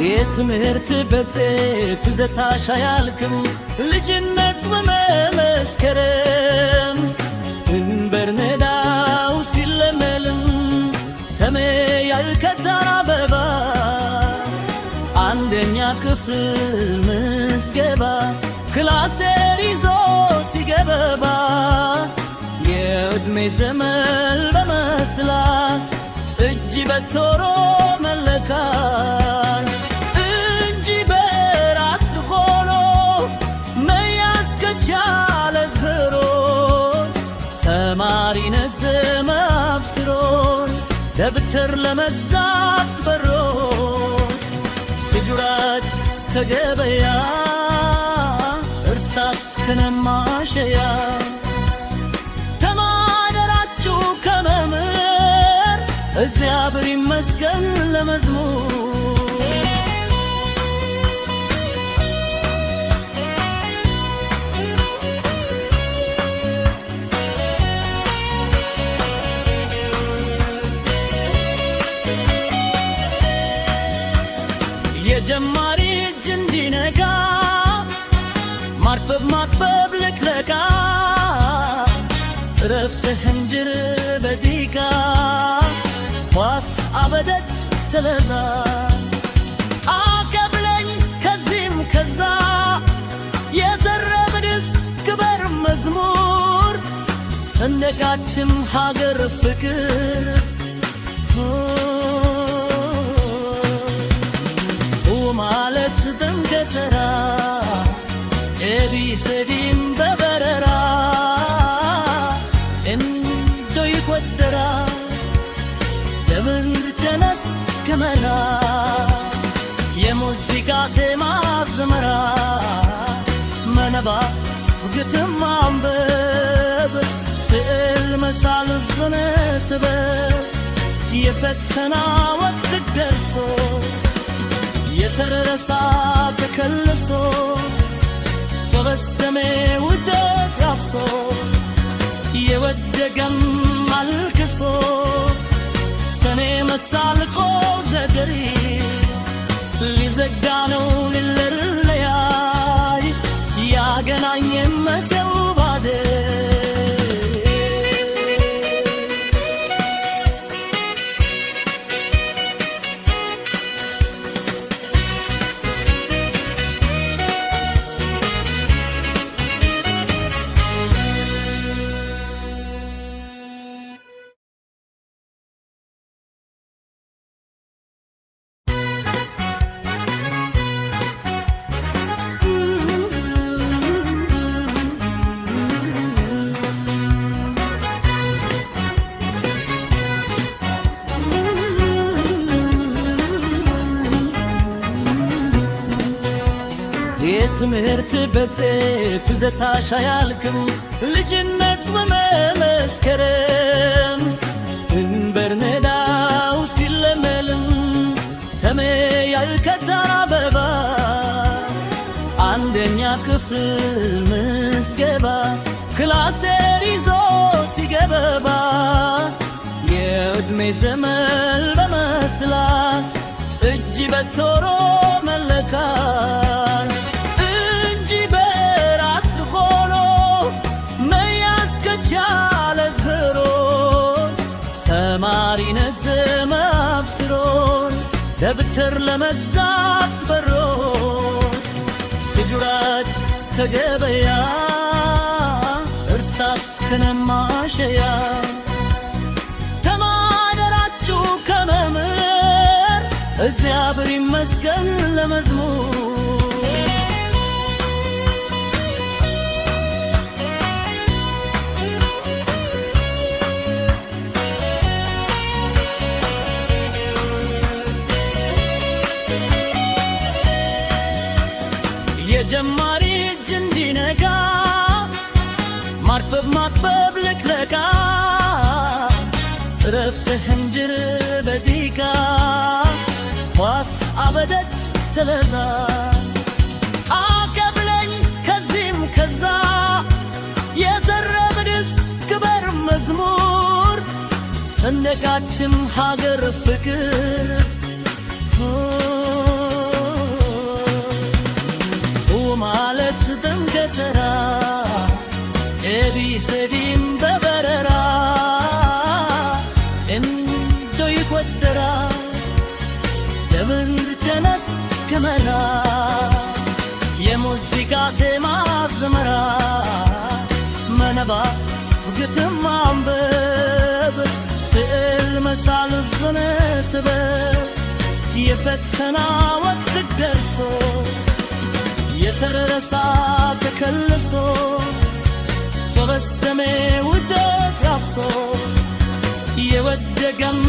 የትምህርት በጽት ትዝታሽ አያልቅም ልጅነት በመመስከረም እንበርነዳው ሲለመልም ተመያልከታን አበባ አንደኛ ክፍል ምዝገባ ክላሴር ይዞ ሲገባ የዕድሜ ዘመን በመስላት እጅ በቶሮ መለካት እጅ በራስ ሆኖ መያዝ ከቻለ ክሮ ተማሪነት ማብስሮ ደብተር ለመግዛት በሮ ስጁራት ከገበያ እርሳስ ከነማሸያ ተማደራችሁ ከመምህር እግዚአብሔር ይመስገን ለመዝሙር የጀማሪ እጅ እንዲነጋ ማጥበብ ልክለካ ረፍትህን ጅር በዲካ ኳስ አበደች ተለዛ አቀብለኝ ከዚህም ከዛ የዘረብድስ ክበር መዝሙር ሰንደቃችን ሀገር ፍቅር ማለት ደምከተራ ኤቢሰዲም በበረራ እንዶ ይቆጠራ ለምን ተነስ ከመራ የሙዚቃ ዜማ አዝመራ መነባ ግጥም ማንበብ ስዕል መሳል ዝነትበብ የፈተና ወቅት ደርሶ የተረሳ ተከልሶ በበሰሜ ውደት ያፍሶ የወደገም አልክሶ ሰኔ መታልቆ ዘገሪ ሊዘጋ ነው ሊለያይ ያገናኘ መሰው ባደ የትምህርት በጽት ትዝታሽ አያልቅም ልጅነት በመመስከረም እንበርነዳው ሲለመልም ተመያልከታን አበባ አንደኛ ክፍል ምዝገባ ክላሴር ይዞ ሲገባ የዕድሜ ዘመን በመስላት እጅ በቶሮ መለካት ተማሪነት ማብስሮን ደብተር ለመግዛት በሮ ስጁራት ከገበያ እርሳስ ከነማሸያ ተማደራችሁ ከመምህር እግዚአብሔር ይመስገን ለመዝሙር የጀማሪ እጅ እንዲነጋ ማጥበብ ልክለካ ረፍትህን ጅር በዲካ ኳስ አበደች ተለዛ አቀብለኝ ከዚህም ከዛ የዘረብድስ ክበር መዝሙር ሰንደቃችን ሀገር ፍቅር ማለት በንገተራ ኤቢሰዲም በበረራ እንዶ ይቆደራ ለምን ተነስ ከመራ የሙዚቃ ዜማ አዝመራ መንባ ግጥም ማንበብ ስዕል መሳል ጥበብ የፈተና ወቅት ደርሶ የተረሳ ተከልሶ በበሰሜ ውደት ያብሶ የወደገም